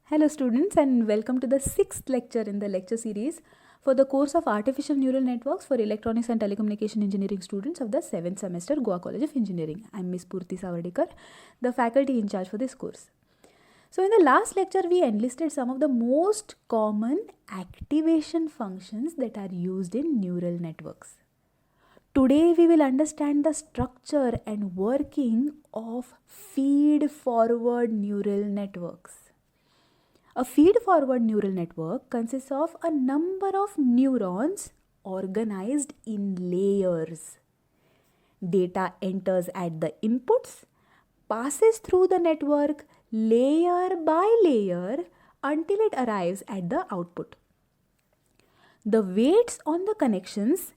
Hello students, and welcome to the 6th lecture in the lecture series for the course of Artificial Neural Networks for Electronics and Telecommunication Engineering students of the 7th semester Goa College of Engineering. I am Ms. Purti Savardekar, the faculty in charge for this course. So in the last lecture we enlisted some of the most common activation functions that are used in neural networks. Today we will understand the structure and working of feed-forward neural networks. A feed-forward neural network consists of a number of neurons organized in layers. Data enters at the inputs, passes through the network layer by layer until it arrives at the output. The weights on the connections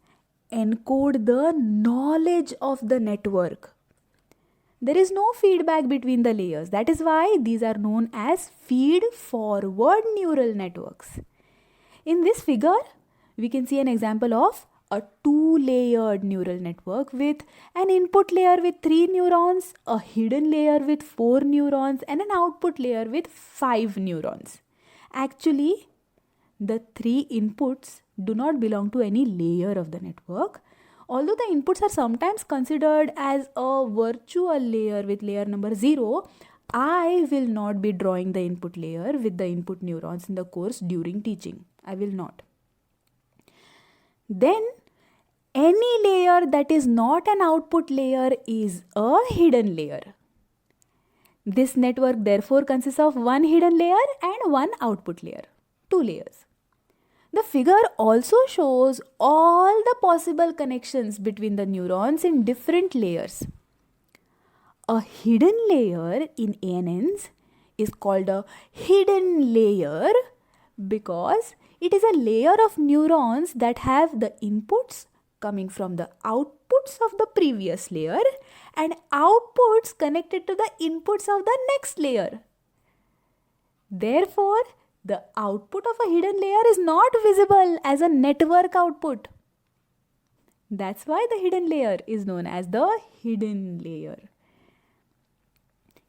encode the knowledge of the network. There is no feedback between the layers. That is why these are known as feed-forward neural networks. In this figure, we can see an example of a two-layered neural network with an input layer with 3 neurons, a hidden layer with 4 neurons, and an output layer with 5 neurons. Actually, the 3 inputs do not belong to any layer of the network. Although the inputs are sometimes considered as a virtual layer with layer number 0, I will not be drawing the input layer with the input neurons in the course during teaching. I will not. Then, any layer that is not an output layer is a hidden layer. This network therefore consists of one hidden layer and one output layer, 2 layers. The figure also shows all the possible connections between the neurons in different layers. A hidden layer in ANNs is called a hidden layer because it is a layer of neurons that have the inputs coming from the outputs of the previous layer and outputs connected to the inputs of the next layer. Therefore, the output of a hidden layer is not visible as a network output. That's why the hidden layer is known as the hidden layer.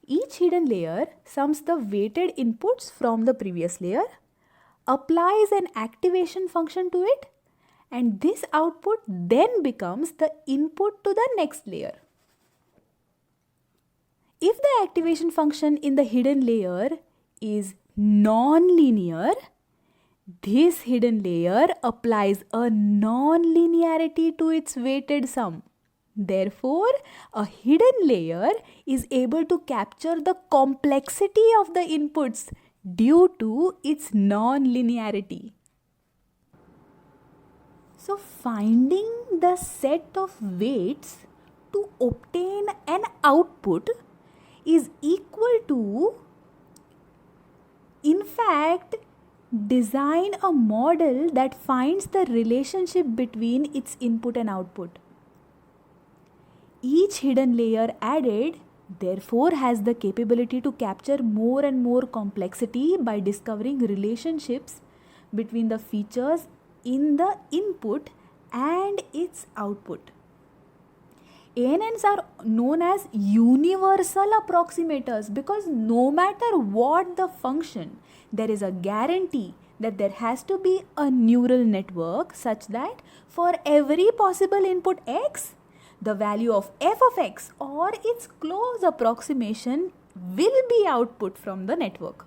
Each hidden layer sums the weighted inputs from the previous layer, applies an activation function to it, and this output then becomes the input to the next layer. If the activation function in the hidden layer is non-linear, this hidden layer applies a non-linearity to its weighted sum. Therefore, a hidden layer is able to capture the complexity of the inputs due to its non-linearity. So, finding the set of weights to obtain an output is equal to, in fact, design a model that finds the relationship between its input and output. Each hidden layer added, therefore, has the capability to capture more and more complexity by discovering relationships between the features in the input and its output. ANNs are known as universal approximators because no matter what the function, there is a guarantee that there has to be a neural network such that for every possible input x, the value of f of x or its close approximation will be output from the network.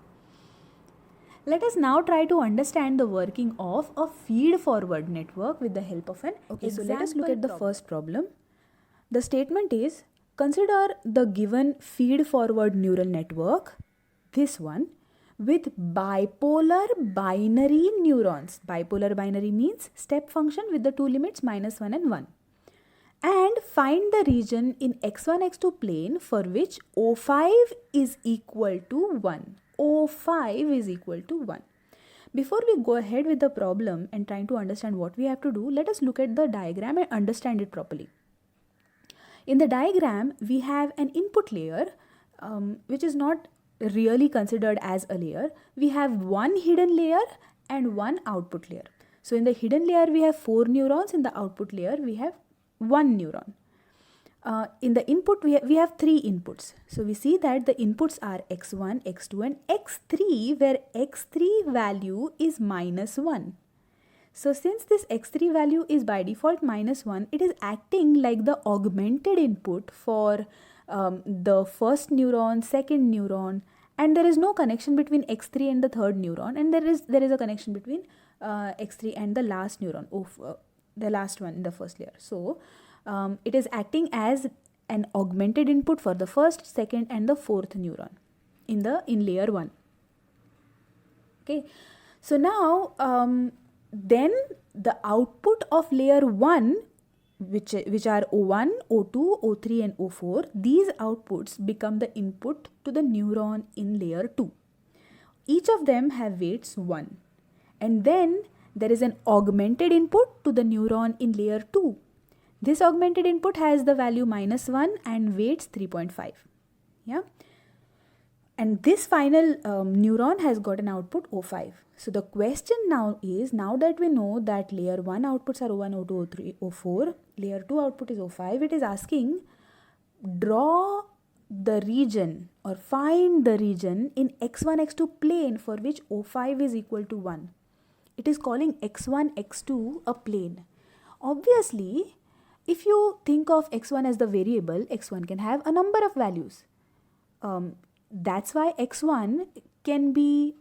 Let us now try to understand the working of a feed-forward network with the help of an example. So let us look at the first problem. The statement is, consider the given feed-forward neural network, this one, with bipolar binary neurons. Bipolar binary means step function with the two limits -1 and 1. And find the region in x1, x2 plane for which O5 is equal to 1. O5 is equal to 1. Before we go ahead with the problem and trying to understand what we have to do, let us look at the diagram and understand it properly. In the diagram, we have an input layer which is not really considered as a layer. We have one hidden layer and one output layer. So in the hidden layer, we have 4 neurons. In the output layer, we have 1 neuron. in the input, we have three inputs. So we see that the inputs are x1, x2 and x3, where x3 value is -1. So since this x3 value is by default -1, it is acting like the augmented input for the first neuron, second neuron, and there is no connection between x3 and the third neuron, and there is a connection between x3 and the last neuron, the last one in the first layer. So it is acting as an augmented input for the first, second and the fourth neuron in layer 1. Okay, so now then the output of layer 1, which are O1, O2, O3 and O4, these outputs become the input to the neuron in layer 2. Each of them have weights 1, and then there is an augmented input to the neuron in layer 2. This augmented input has the value -1 and weights 3.5. Yeah, and this final neuron has got an output O5. So the question now is, now that we know that layer 1 outputs are O1, O2, O3, O4, layer 2 output is O5, it is asking, draw the region or find the region in x1, x2 plane for which O5 is equal to 1. It is calling x1, x2 a plane. Obviously, if you think of x1 as the variable, x1 can have a number of values. That's why x1 can be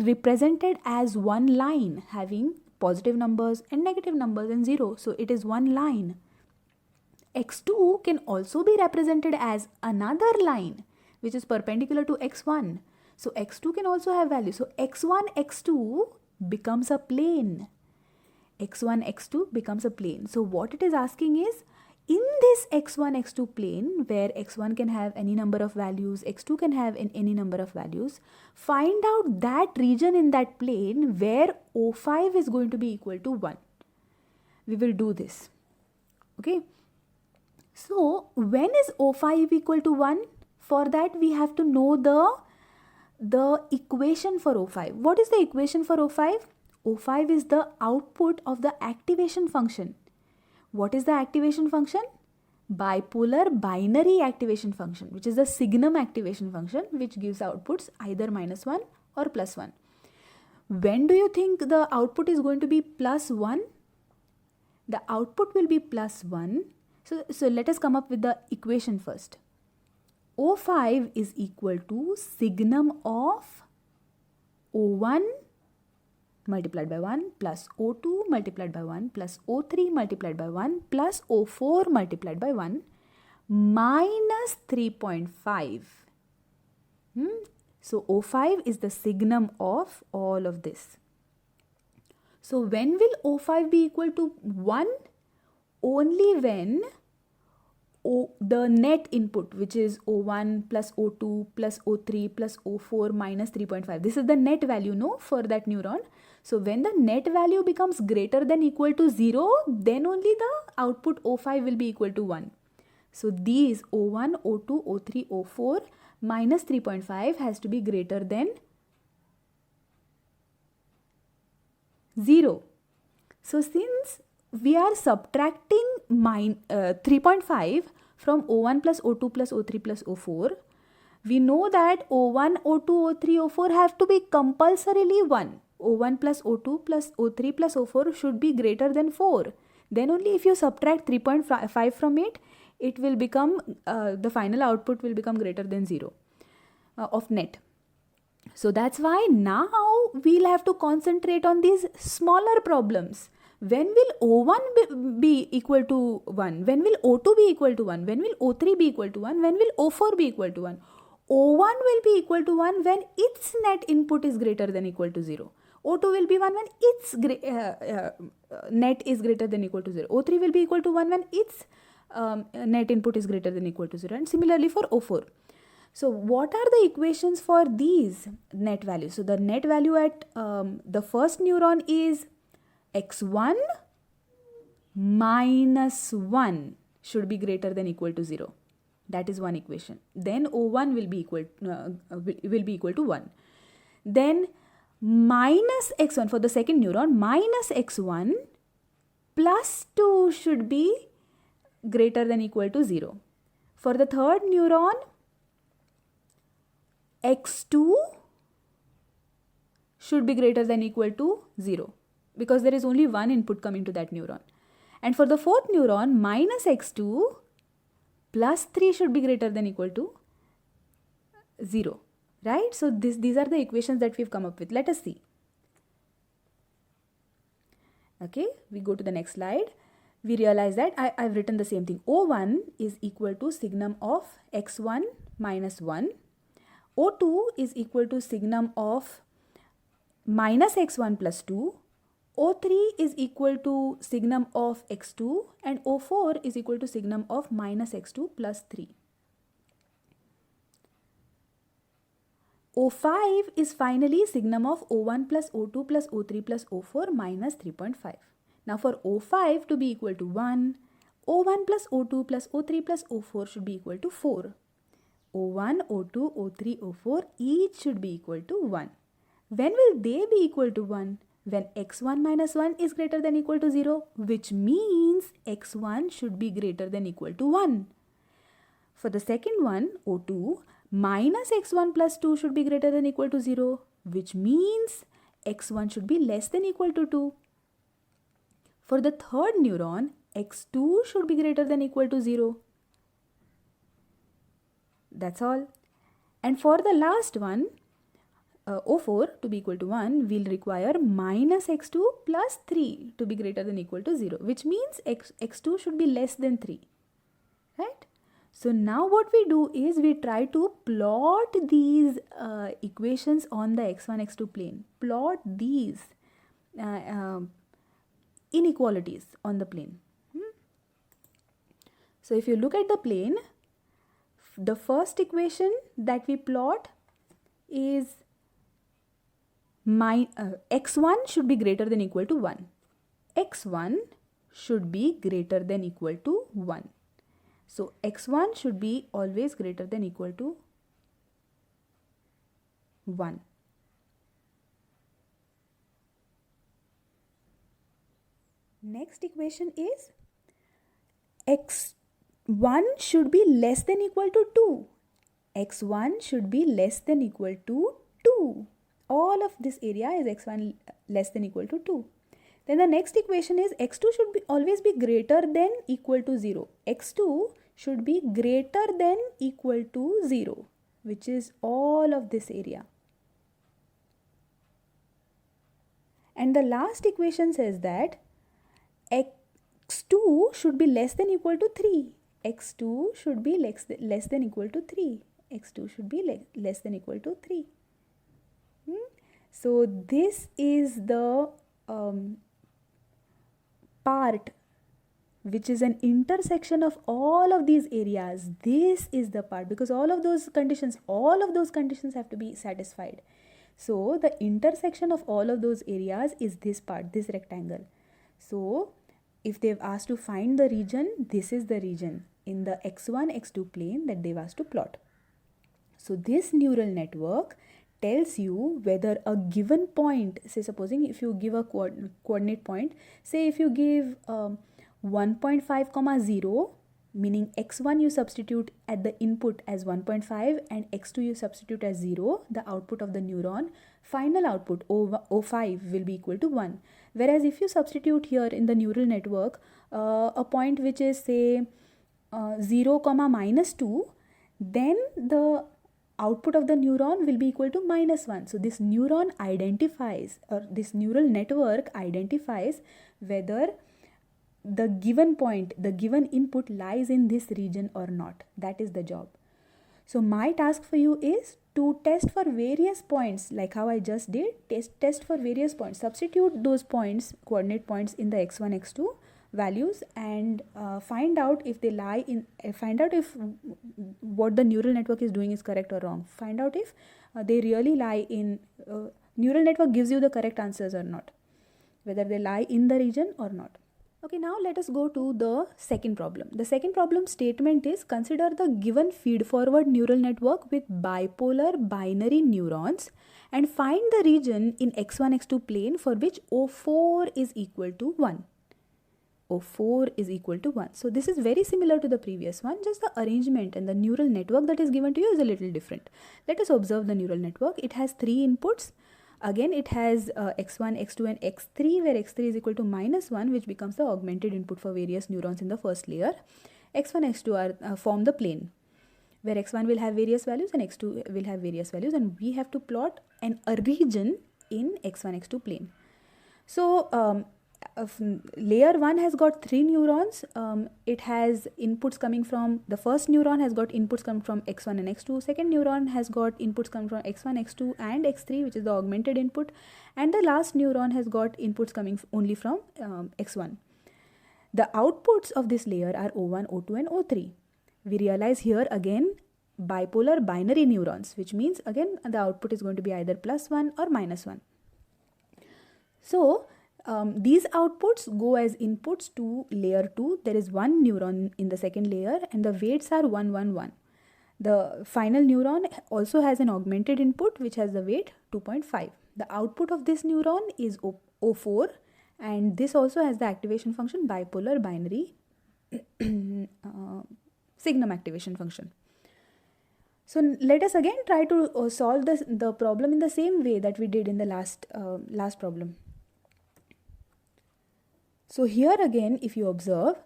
represented as one line having positive numbers and negative numbers and 0. So it is one line. x2 can also be represented as another line which is perpendicular to x1. So x2 can also have value. So x1, x2 becomes a plane. x1, x2 becomes a plane. So what it is asking is, in this x1, x2 plane, where x1 can have any number of values, x2 can have any number of values, find out that region in that plane where O5 is going to be equal to 1. We will do this. Okay. So when is O5 equal to 1? For that we have to know the equation for O5. What is the equation for O5? O5 is the output of the activation function. What is the activation function? Bipolar binary activation function, which is the signum activation function, which gives outputs either -1 or +1. When do you think the output is going to be +1? The output will be +1. So let us come up with the equation first. O5 is equal to signum of O1 multiplied by 1 plus O2 multiplied by 1 plus O3 multiplied by 1 plus O4 multiplied by 1 minus 3.5. So O5 is the signum of all of this. So when will O5 be equal to 1? Only when the net input, which is O1 plus O2 plus O3 plus O4 minus 3.5. This is the net value, no, for that neuron. So when the net value becomes greater than equal to 0, then only the output O5 will be equal to 1. So these O1, O2, O3, O4 minus 3.5 has to be greater than 0. So since we are subtracting 3.5 from O1 plus O2 plus O3 plus O4, we know that O1, O2, O3, O4 have to be compulsorily 1. O1 plus O2 plus O3 plus O4 should be greater than 4. Then only if you subtract 3.5 from it, it will become, the final output will become greater than 0 of net. So that's why now we'll have to concentrate on these smaller problems. When will O1 be equal to 1? When will O2 be equal to 1? When will O3 be equal to 1? When will O4 be equal to 1? O1 will be equal to 1 when its net input is greater than equal to 0. O2 will be 1 when its net is greater than equal to 0. O3 will be equal to 1 when its net input is greater than equal to 0. And similarly for O4. So what are the equations for these net values? So the net value at the first neuron is x1 minus 1 should be greater than equal to 0. That is one equation. Then O1 will be equal to 1. Then minus x1 for the second neuron, minus x1 plus 2 should be greater than equal to 0. For the third neuron, x2 should be greater than equal to 0 because there is only one input coming to that neuron. And for the fourth neuron, minus x2 plus 3 should be greater than equal to 0, right? So these are the equations that we've come up with. Let us see. Okay, we go to the next slide. We realize that I've written the same thing. O1 is equal to signum of x1 minus 1. O2 is equal to signum of minus x1 plus 2. O3 is equal to signum of x2 and O4 is equal to signum of minus x2 plus 3. O5 is finally signum of O1 plus O2 plus O3 plus O4 minus 3.5. Now for O5 to be equal to 1, O1 plus O2 plus O3 plus O4 should be equal to 4. O1, O2, O3, O4 each should be equal to 1. When will they be equal to 1? When x1 minus 1 is greater than equal to 0, which means x1 should be greater than equal to 1. For the second one, O2, minus x1 plus 2 should be greater than equal to 0, which means x1 should be less than equal to 2. For the third neuron, x2 should be greater than equal to 0. That's all. And for the last one, O4 to be equal to 1, we'll require minus x2 plus 3 to be greater than equal to 0, which means x2 should be less than 3, right? So now what we do is we try to plot these equations on the x1, x2 plane. Plot these inequalities on the plane. So if you look at the plane, the first equation that we plot is x1 should be greater than equal to 1. x1 should be greater than equal to 1. So x1 should be always greater than equal to 1. Next equation is x1 should be less than equal to 2. x1 should be less than equal to 2. All of this area is x1 less than equal to 2. Then the next equation is x2 should be always be greater than equal to 0. x2 should be greater than equal to 0, which is all of this area. And the last equation says that x2 should be less than equal to 3. x2 should be less than equal to 3. x2 should be less than equal to 3. So this is the part which is an intersection of all of these areas. This is the part, because all of those conditions have to be satisfied. So the intersection of all of those areas is this part, this rectangle. So if they've asked to find the region, this is the region in the x1, x2 plane that they've asked to plot. So this neural network tells you whether a given point, say supposing if you give a coordinate point, say if you give 1.5, 0, meaning x1 you substitute at the input as 1.5 and x2 you substitute as 0, the output of the neuron, final output O5 will be equal to 1. Whereas if you substitute here in the neural network a point which is say 0, minus 2, then the output of the neuron will be equal to minus 1. So this neuron identifies, or this neural network identifies whether the given point, the given input lies in this region or not. That is the job. So my task for you is to test for various points, like how I just did, test for various points. Substitute those points, coordinate points in the x1, x2 values and find out if they lie in, find out if what the neural network is doing is correct or wrong. Find out if they really lie in, neural network gives you the correct answers or not, whether they lie in the region or not. Okay, now let us go to the second problem. The second problem statement is, consider the given feed-forward neural network with bipolar binary neurons and find the region in x1, x2 plane for which O4 is equal to 1. O4 is equal to 1. So this is very similar to the previous one, just the arrangement and the neural network that is given to you is a little different. Let us observe the neural network. It has 3 inputs. Again, it has x1, x2 and x3, where x3 is equal to -1, which becomes the augmented input for various neurons in the first layer. x1, x2 form the plane, where x1 will have various values and x2 will have various values, and we have to plot a region in x1, x2 plane. So layer 1 has got 3 neurons. It has inputs coming from, the first neuron has got inputs coming from x1 and x2. Second neuron has got inputs coming from x1, x2 and x3, which is the augmented input. And the last neuron has got inputs coming only from x1. The outputs of this layer are O1, O2 and O3. We realize here again bipolar binary neurons, which means again the output is going to be either +1 or -1. So these outputs go as inputs to layer 2. There is one neuron in the second layer and the weights are 1, 1, 1. The final neuron also has an augmented input which has the weight 2.5. The output of this neuron is O4, and this also has the activation function bipolar binary signum activation function. So let us again try to solve the problem in the same way that we did in the last problem. So here again, if you observe,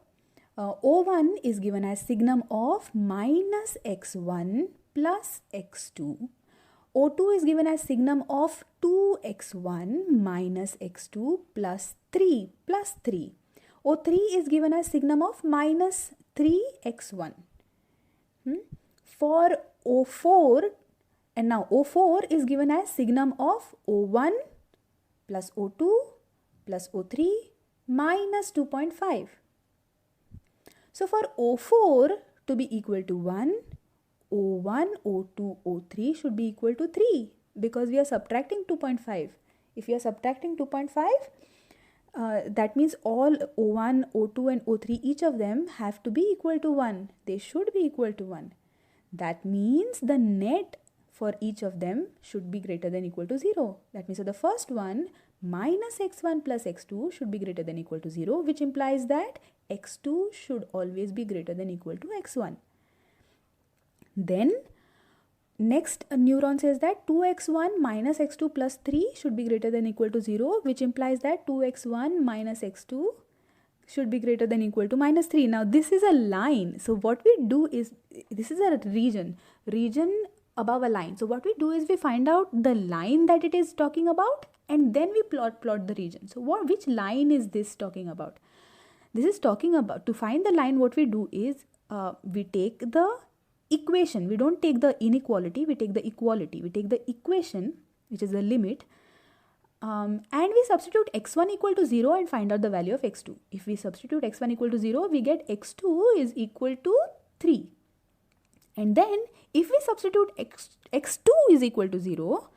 O1 is given as signum of -x1 plus x2. O2 is given as signum of 2x1 minus x2 plus 3 plus 3. O3 is given as signum of -3x1. For O4, and now O4 is given as signum of O1 plus O2 plus O3 minus 2.5. So for O4 to be equal to 1, O1, O2, O3 should be equal to 3 because we are subtracting 2.5. If we are subtracting 2.5, that means all O1, O2 and O3, each of them have to be equal to 1. They should be equal to 1. That means the net for each of them should be greater than equal to 0. That means so the first one, minus x1 plus x2 should be greater than equal to 0, which implies that x2 should always be greater than equal to x1. Then next neuron says that 2x1 minus x2 plus 3 should be greater than equal to 0, which implies that 2x1 minus x2 should be greater than equal to -3. Now this is a line. So what we do is, this is a region above a line. So what we do is we find out the line that it is talking about and then we plot the region. So which line is this talking about? This is talking about, to find the line, what we do is we take the equation. We don't take the inequality, we take the equality. We take the equation, which is the limit, and we substitute x1 equal to 0 and find out the value of x2. If we substitute x1 equal to 0, we get x2 is equal to 3. And then if we substitute x2 is equal to 0,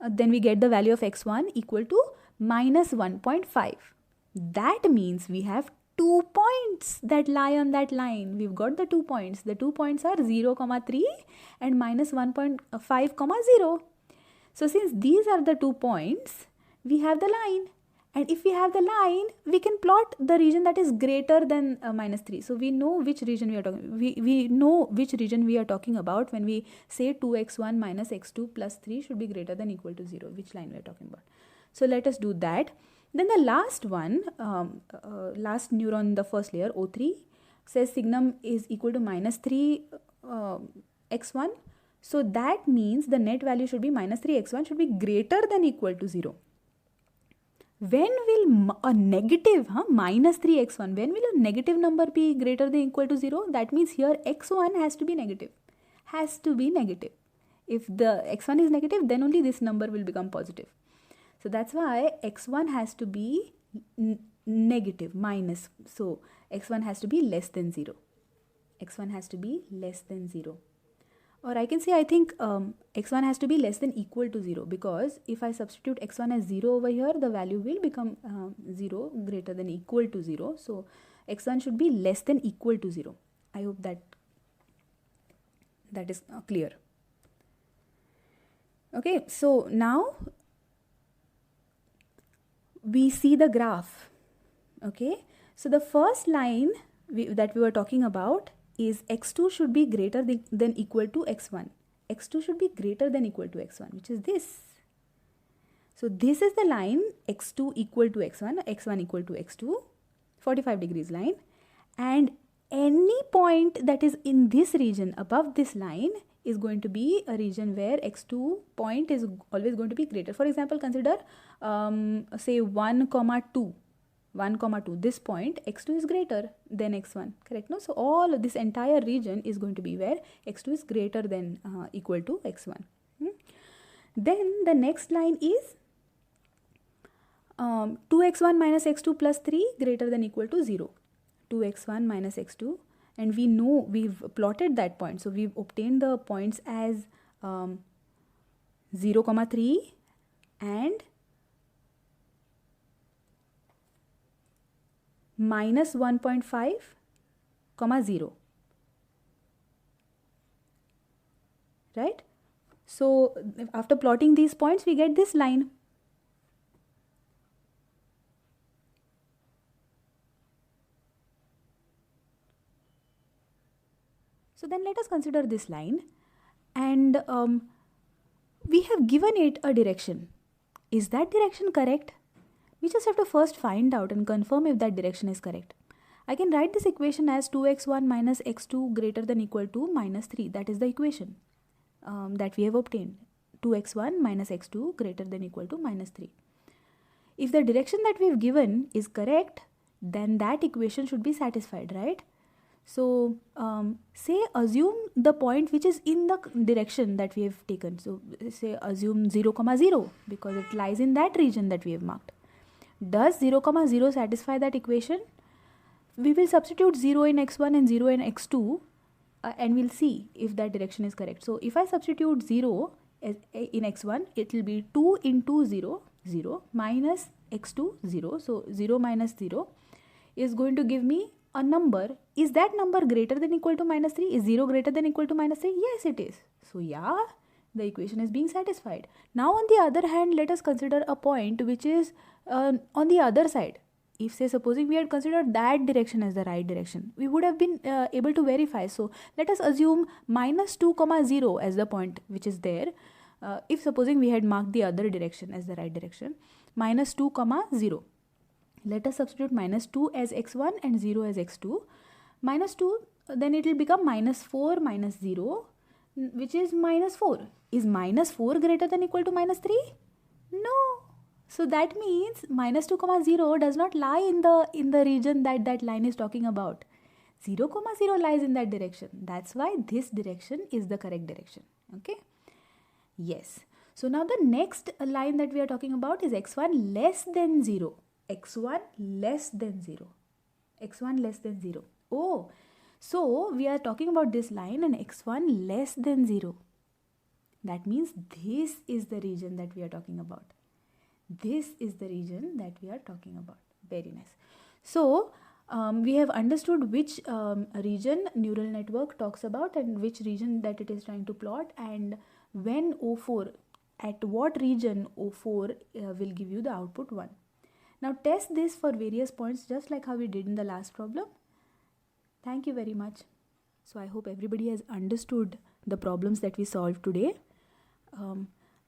then we get the value of x1 equal to -1.5. That means we have 2 points that lie on that line. We've got the 2 points. The 2 points are 0, 3 and -1.5, 0. So since these are the 2 points, we have the line. And if we have the line, we can plot the region that is greater than -3. So we know which region we are talking. We know which region we are talking about when we say 2x1 minus x2 plus 3 should be greater than equal to 0. Which line we are talking about. So let us do that. Then the last one, last neuron in the first layer, O3, says signum is equal to -3 x1. So that means the net value should be -3 x1 should be greater than equal to 0. When will a negative, -3 x1, when will a negative number be greater than equal to 0? That means here x1 has to be negative. Has to be negative. If the x1 is negative, then only this number will become positive. So that's why x1 has to be negative, minus. So x1 has to be less than 0. x1 has to be less than 0. Or I can say, I think x1 has to be less than equal to 0, because if I substitute x1 as 0 over here, the value will become 0 greater than equal to 0. So x1 should be less than equal to 0. I hope that is clear. Okay, so now we see the graph. Okay, So the first line that we were talking about is x2 should be greater than equal to x1. x2 should be greater than equal to x1, which is this. So this is the line x2 equal to x1, x1 equal to x2, 45 degrees line, and any point that is in this region above this line is going to be a region where x2 point is always going to be greater. For example, consider say 1, 2. 1, 2, this point x2 is greater than x1, correct? No, so all of this entire region is going to be where x2 is greater than equal to x1. Then the next line is 2x1 minus x2 plus 3 greater than equal to 0. 2x1 minus x2, and we know we've plotted that point, so we've obtained the points as 0, 3 and minus 1.5, 0, right? So after plotting these points, we get this line. So then let us consider this line, and we have given it a direction. Is that direction correct? We just have to first find out and confirm if that direction is correct. I can write this equation as 2x1 minus x2 greater than equal to minus 3. That is the equation that we have obtained. 2x1 minus x2 greater than equal to minus 3. If the direction that we have given is correct, then that equation should be satisfied, right? So say assume the point which is in the direction that we have taken. So say assume 0, 0 because it lies in that region that we have marked. Does 0, 0 satisfy that equation? We will substitute 0 in x1 and 0 in x2 and we'll see if that direction is correct. So if I substitute 0 in x1, it will be 2 into 0, 0 minus x2, 0. So 0 minus 0 is going to give me a number. Is that number greater than equal to minus 3? Is 0 greater than equal to minus 3? Yes, it is. So yeah, the equation is being satisfied. Now on the other hand, let us consider a point which is on the other side. If say supposing we had considered that direction as the right direction, we would have been able to verify. So let us assume minus 2, 0 as the point which is there. If supposing we had marked the other direction as the right direction, minus 2, 0. Let us substitute minus 2 as x1 and 0 as x2. Minus 2, then it will become minus 4 minus 0, which is minus 4. Is minus 4 greater than equal to minus 3? No. So that means minus 2, 0 does not lie in the region that line is talking about. 0, 0 lies in that direction. That's why this direction is the correct direction. Okay. Yes. So now the next line that we are talking about is x1 less than 0. x1 less than 0. x1 less than 0. Oh, so we are talking about this line and x1 less than 0. That means this is the region that we are talking about. This is the region that we are talking about. Very nice. So we have understood which region neural network talks about and which region that it is trying to plot, and when O4, at what region O4 will give you the output 1. Now test this for various points just like how we did in the last problem. Thank you very much. So I hope everybody has understood the problems that we solved today.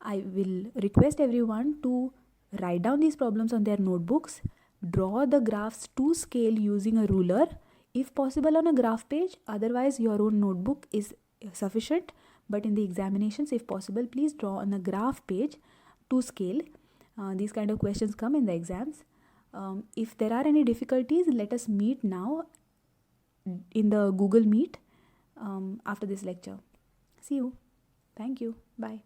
I will request everyone to write down these problems on their notebooks, draw the graphs to scale using a ruler, if possible on a graph page, otherwise your own notebook is sufficient, but in the examinations, if possible, please draw on a graph page to scale. These kind of questions come in the exams. If there are any difficulties, let us meet now in the Google Meet after this lecture. See you. Thank you. Bye.